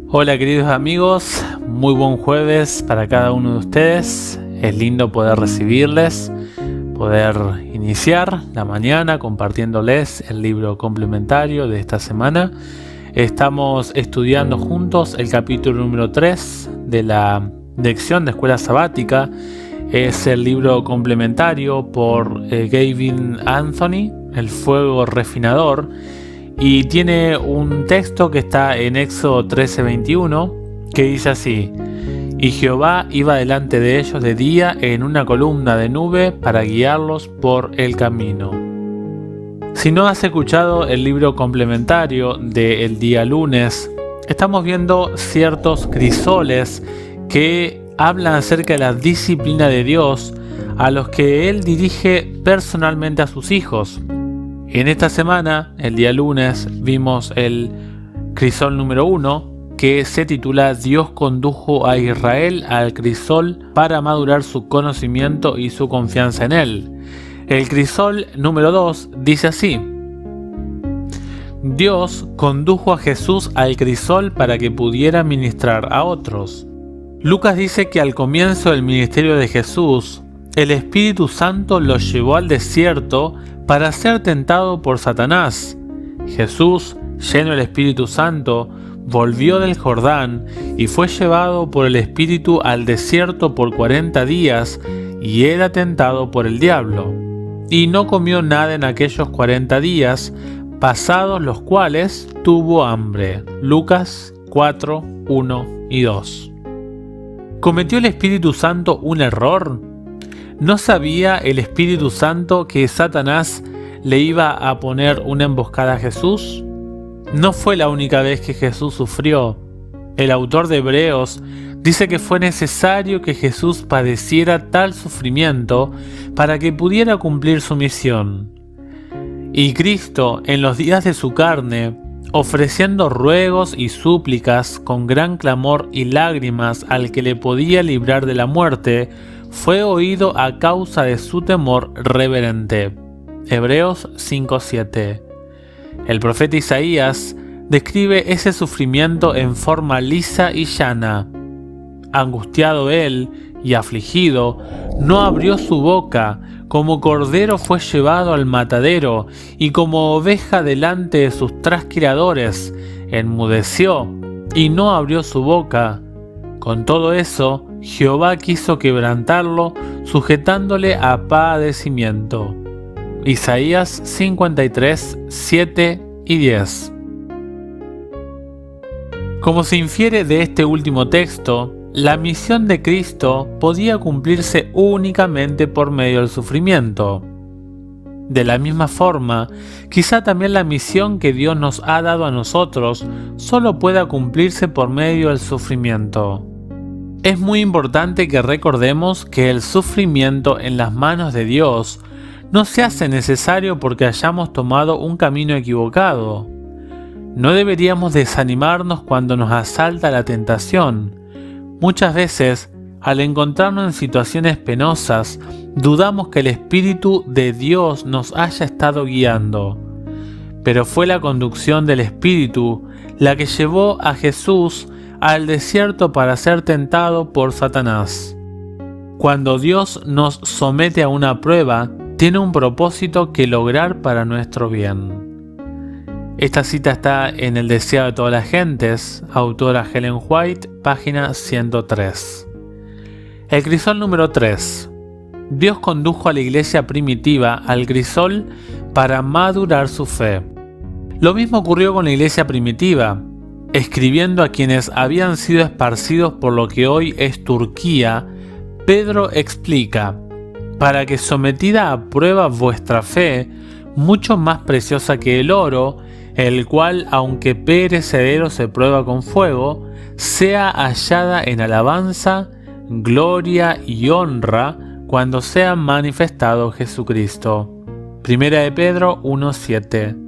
Hola queridos amigos, muy buen jueves para cada uno de ustedes. Es lindo poder recibirles, poder iniciar la mañana compartiéndoles el libro complementario de esta semana. Estamos estudiando juntos el capítulo número 3 de la lección de escuela sabática. Es el libro complementario por Gavin Anthony, El fuego refinador. Y tiene un texto que está en Éxodo 13:21 que dice así: Y Jehová iba delante de ellos de día en una columna de nube para guiarlos por el camino. Si no has escuchado el libro complementario del día lunes, estamos viendo ciertos crisoles que hablan acerca de la disciplina de Dios a los que Él dirige personalmente a sus hijos. En esta semana, el día lunes, vimos el crisol número 1, que se titula Dios condujo a Israel al crisol para madurar su conocimiento y su confianza en Él. El crisol número 2 dice así: Dios condujo a Jesús al crisol para que pudiera ministrar a otros. Lucas dice que al comienzo del ministerio de Jesús, el Espíritu Santo lo llevó al desierto para ser tentado por Satanás. Jesús, lleno del Espíritu Santo, volvió del Jordán y fue llevado por el Espíritu al desierto por 40 días y era tentado por el diablo. Y no comió nada en aquellos 40 días, pasados los cuales tuvo hambre. Lucas 4, 1 y 2. ¿Cometió el Espíritu Santo un error? ¿No sabía el Espíritu Santo que Satanás le iba a poner una emboscada a Jesús? No fue la única vez que Jesús sufrió. El autor de Hebreos dice que fue necesario que Jesús padeciera tal sufrimiento para que pudiera cumplir su misión. Y Cristo, en los días de su carne, ofreciendo ruegos y súplicas con gran clamor y lágrimas al que le podía librar de la muerte, fue oído a causa de su temor reverente. Hebreos 5:7. El profeta Isaías describe ese sufrimiento en forma lisa y llana. Angustiado él y afligido, no abrió su boca, como cordero fue llevado al matadero, y como oveja delante de sus trasquiladores, enmudeció y no abrió su boca. Con todo eso, Jehová quiso quebrantarlo, sujetándole a padecimiento. Isaías 53, 7 y 10. Como se infiere de este último texto, la misión de Cristo podía cumplirse únicamente por medio del sufrimiento. De la misma forma, quizá también la misión que Dios nos ha dado a nosotros solo pueda cumplirse por medio del sufrimiento. Es muy importante que recordemos que el sufrimiento en las manos de Dios no se hace necesario porque hayamos tomado un camino equivocado. No deberíamos desanimarnos cuando nos asalta la tentación. Muchas veces, al encontrarnos en situaciones penosas, dudamos que el Espíritu de Dios nos haya estado guiando. Pero fue la conducción del Espíritu la que llevó a Jesús al desierto para ser tentado por Satanás. Cuando Dios nos somete a una prueba, tiene un propósito que lograr para nuestro bien. Esta cita está en El deseado de todas las gentes, autora Ellen White, página 103. El crisol número 3. Dios condujo a la iglesia primitiva al crisol para madurar su fe. Lo mismo ocurrió con la iglesia primitiva. Escribiendo a quienes habían sido esparcidos por lo que hoy es Turquía, Pedro explica: para que sometida a prueba vuestra fe, mucho más preciosa que el oro, el cual, aunque perecedero se prueba con fuego, sea hallada en alabanza, gloria y honra cuando sea manifestado Jesucristo. Primera de Pedro 1:7.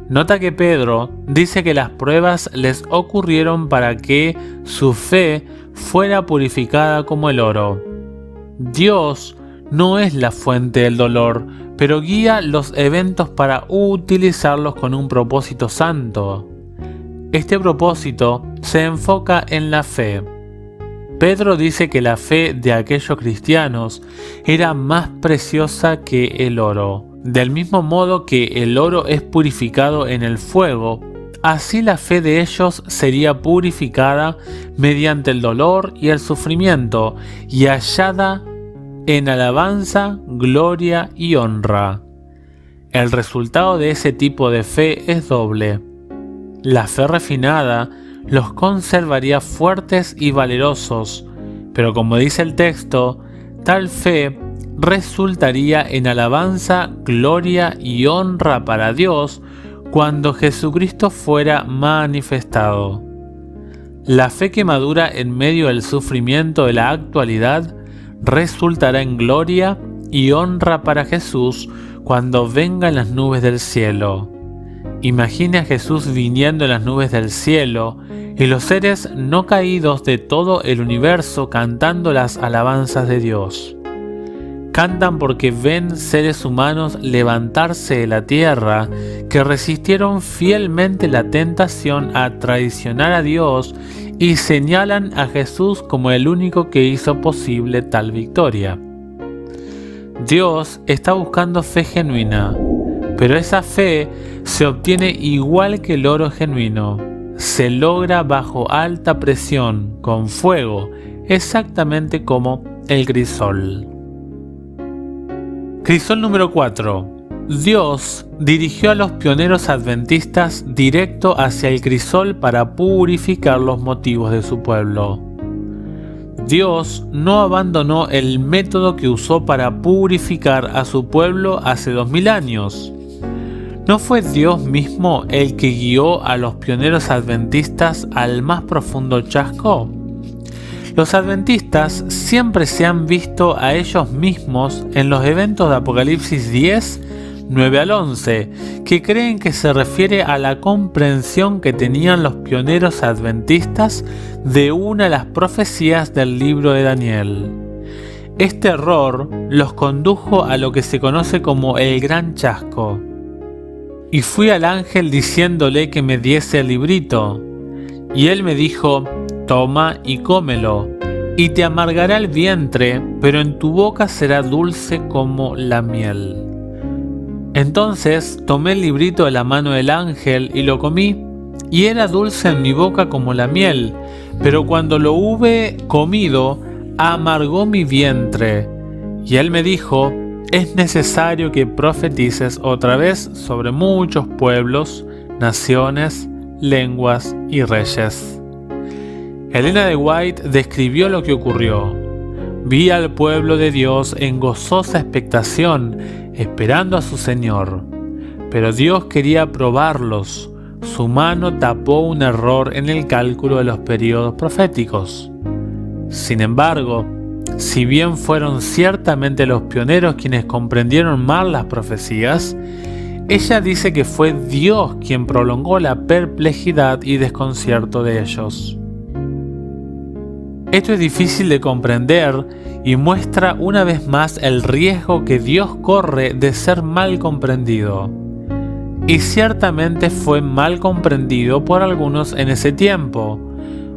Nota que Pedro dice que las pruebas les ocurrieron para que su fe fuera purificada como el oro. Dios no es la fuente del dolor, pero guía los eventos para utilizarlos con un propósito santo. Este propósito se enfoca en la fe. Pedro dice que la fe de aquellos cristianos era más preciosa que el oro. Del mismo modo que el oro es purificado en el fuego, así la fe de ellos sería purificada mediante el dolor y el sufrimiento y hallada en alabanza, gloria y honra. El resultado de ese tipo de fe es doble. La fe refinada los conservaría fuertes y valerosos, pero como dice el texto, tal fe resultaría en alabanza, gloria y honra para Dios cuando Jesucristo fuera manifestado. La fe que madura en medio del sufrimiento de la actualidad resultará en gloria y honra para Jesús cuando venga en las nubes del cielo. Imagine a Jesús viniendo en las nubes del cielo y los seres no caídos de todo el universo cantando las alabanzas de Dios. Cantan porque ven seres humanos levantarse de la tierra que resistieron fielmente la tentación a traicionar a Dios y señalan a Jesús como el único que hizo posible tal victoria. Dios está buscando fe genuina, pero esa fe se obtiene igual que el oro genuino. Se logra bajo alta presión, con fuego, exactamente como el crisol. Crisol número 4. Dios dirigió a los pioneros adventistas directo hacia el crisol para purificar los motivos de su pueblo. Dios no abandonó el método que usó para purificar a su pueblo hace 2000 años. ¿No fue Dios mismo el que guió a los pioneros adventistas al más profundo chasco? Los adventistas siempre se han visto a ellos mismos en los eventos de Apocalipsis 10, 9 al 11, que creen que se refiere a la comprensión que tenían los pioneros adventistas de una de las profecías del libro de Daniel. Este error los condujo a lo que se conoce como el gran chasco. Y fui al ángel diciéndole que me diese el librito, y él me dijo: toma y cómelo, y te amargará el vientre, pero en tu boca será dulce como la miel. Entonces tomé el librito de la mano del ángel y lo comí, y era dulce en mi boca como la miel, pero cuando lo hube comido, amargó mi vientre. Y él me dijo: es necesario que profetices otra vez sobre muchos pueblos, naciones, lenguas y reyes. Elena de White describió lo que ocurrió. Vi al pueblo de Dios en gozosa expectación, esperando a su Señor. Pero Dios quería probarlos. Su mano tapó un error en el cálculo de los periodos proféticos. Sin embargo, si bien fueron ciertamente los pioneros quienes comprendieron mal las profecías, ella dice que fue Dios quien prolongó la perplejidad y desconcierto de ellos. Esto es difícil de comprender y muestra una vez más el riesgo que Dios corre de ser mal comprendido. Y ciertamente fue mal comprendido por algunos en ese tiempo.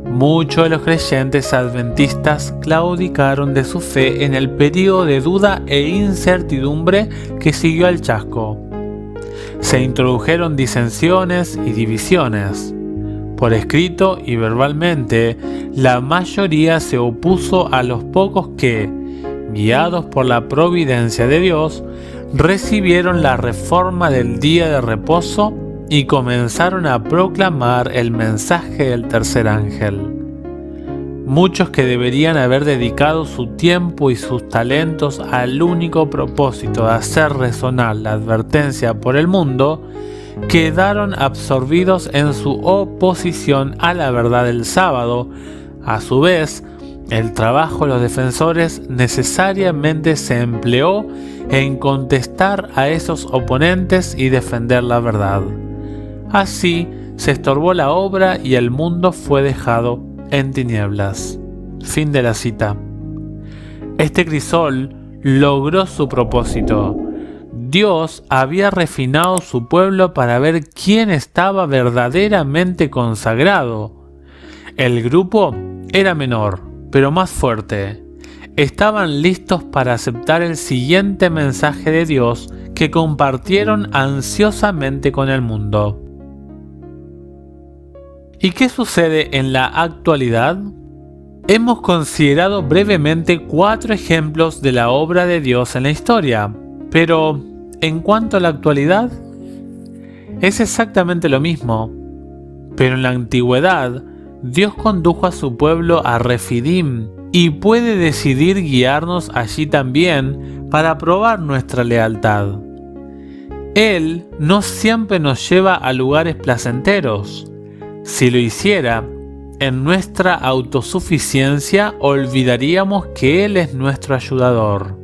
Muchos de los creyentes adventistas claudicaron de su fe en el período de duda e incertidumbre que siguió al chasco. Se introdujeron disensiones y divisiones. Por escrito y verbalmente, la mayoría se opuso a los pocos que, guiados por la providencia de Dios, recibieron la reforma del día de reposo y comenzaron a proclamar el mensaje del tercer ángel. Muchos que deberían haber dedicado su tiempo y sus talentos al único propósito de hacer resonar la advertencia por el mundo, quedaron absorbidos en su oposición a la verdad del sábado. A su vez, el trabajo de los defensores necesariamente se empleó en contestar a esos oponentes y defender la verdad. Así se estorbó la obra y el mundo fue dejado en tinieblas. Fin de la cita. Este crisol logró su propósito. Dios había refinado su pueblo para ver quién estaba verdaderamente consagrado. El grupo era menor, pero más fuerte. Estaban listos para aceptar el siguiente mensaje de Dios que compartieron ansiosamente con el mundo. ¿Y qué sucede en la actualidad? Hemos considerado brevemente 4 ejemplos de la obra de Dios en la historia, pero en cuanto a la actualidad, es exactamente lo mismo. Pero en la antigüedad, Dios condujo a su pueblo a Refidim y puede decidir guiarnos allí también para probar nuestra lealtad. Él no siempre nos lleva a lugares placenteros. Si lo hiciera, en nuestra autosuficiencia olvidaríamos que Él es nuestro ayudador.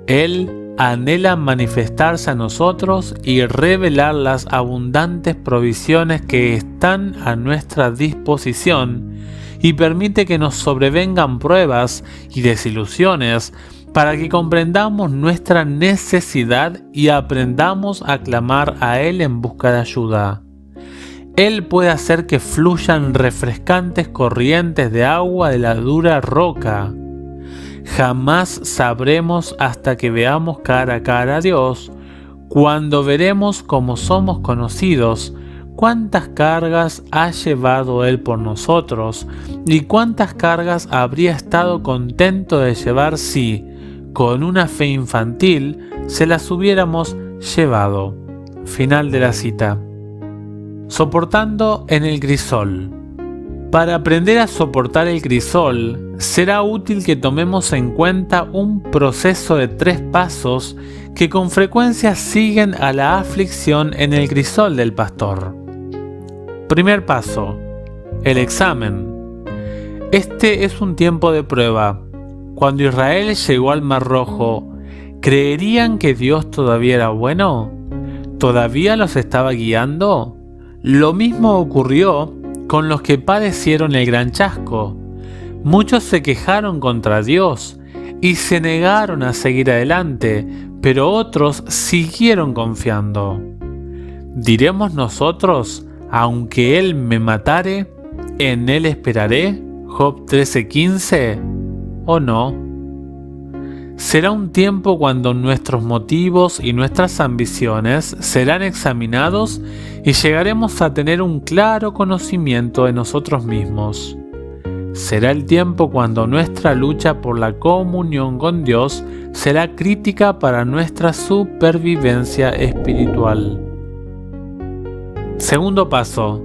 Él anhela manifestarse a nosotros y revelar las abundantes provisiones que están a nuestra disposición y permite que nos sobrevengan pruebas y desilusiones para que comprendamos nuestra necesidad y aprendamos a clamar a Él en busca de ayuda. Él puede hacer que fluyan refrescantes corrientes de agua de la dura roca. Jamás sabremos hasta que veamos cara a cara a Dios, cuando veremos cómo somos conocidos, cuántas cargas ha llevado Él por nosotros y cuántas cargas habría estado contento de llevar si, con una fe infantil, se las hubiéramos llevado. Final de la cita. Soportando en el crisol. Para aprender a soportar el crisol, será útil que tomemos en cuenta un proceso de 3 pasos que con frecuencia siguen a la aflicción en el crisol del pastor. Primer paso: el examen. Este es un tiempo de prueba. Cuando Israel llegó al Mar Rojo, ¿creerían que Dios todavía era bueno? ¿Todavía los estaba guiando? Lo mismo ocurrió con los que padecieron el gran chasco. Muchos se quejaron contra Dios y se negaron a seguir adelante, pero otros siguieron confiando. ¿Diremos nosotros, aunque Él me matare, en Él esperaré? Job 13:15, ¿o no? Será un tiempo cuando nuestros motivos y nuestras ambiciones serán examinados y llegaremos a tener un claro conocimiento de nosotros mismos. Será el tiempo cuando nuestra lucha por la comunión con Dios será crítica para nuestra supervivencia espiritual. Segundo paso: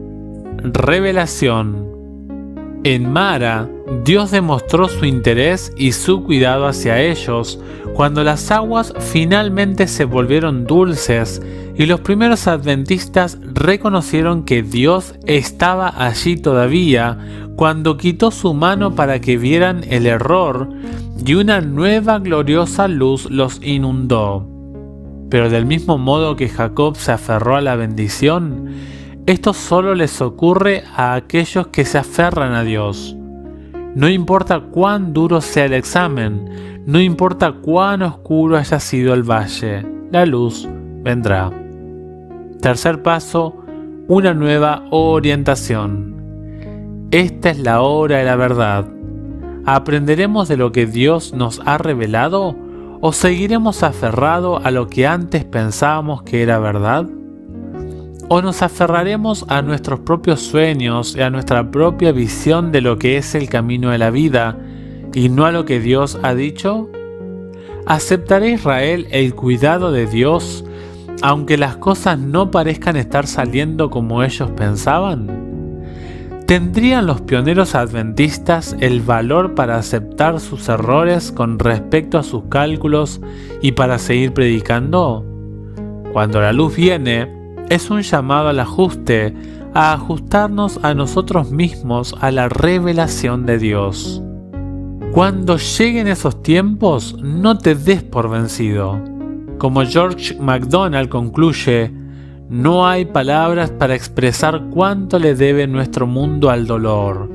revelación. En Mara, Dios demostró su interés y su cuidado hacia ellos cuando las aguas finalmente se volvieron dulces y los primeros adventistas reconocieron que Dios estaba allí todavía cuando quitó su mano para que vieran el error y una nueva gloriosa luz los inundó. Pero del mismo modo que Jacob se aferró a la bendición, esto solo les ocurre a aquellos que se aferran a Dios. No importa cuán duro sea el examen, no importa cuán oscuro haya sido el valle, la luz vendrá. Tercer paso: una nueva orientación. Esta es la hora de la verdad. ¿Aprenderemos de lo que Dios nos ha revelado o seguiremos aferrados a lo que antes pensábamos que era verdad? ¿O nos aferraremos a nuestros propios sueños y a nuestra propia visión de lo que es el camino de la vida y no a lo que Dios ha dicho? ¿Aceptará Israel el cuidado de Dios aunque las cosas no parezcan estar saliendo como ellos pensaban? ¿Tendrían los pioneros adventistas el valor para aceptar sus errores con respecto a sus cálculos y para seguir predicando? Cuando la luz viene, es un llamado al ajuste, a ajustarnos a nosotros mismos a la revelación de Dios. Cuando lleguen esos tiempos, no te des por vencido. Como George MacDonald concluye, no hay palabras para expresar cuánto le debe nuestro mundo al dolor.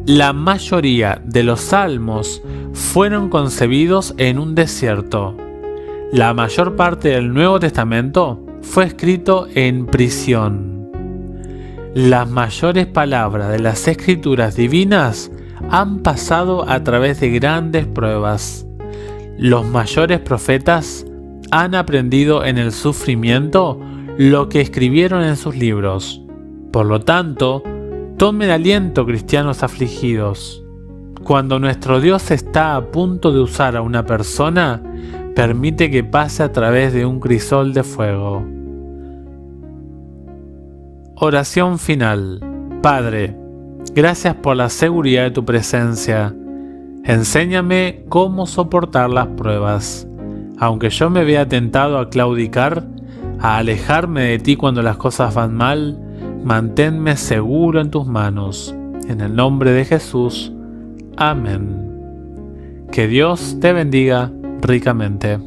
La mayoría de los salmos fueron concebidos en un desierto. La mayor parte del Nuevo Testamento fue escrito en prisión. Las mayores palabras de las Escrituras divinas han pasado a través de grandes pruebas. Los mayores profetas han aprendido en el sufrimiento lo que escribieron en sus libros. Por lo tanto, tomen aliento, cristianos afligidos. Cuando nuestro Dios está a punto de usar a una persona, permite que pase a través de un crisol de fuego. Oración final. Padre, gracias por la seguridad de tu presencia. Enséñame cómo soportar las pruebas. Aunque yo me vea tentado a claudicar, a alejarme de ti cuando las cosas van mal, manténme seguro en tus manos. En el nombre de Jesús. Amén. Que Dios te bendiga ricamente.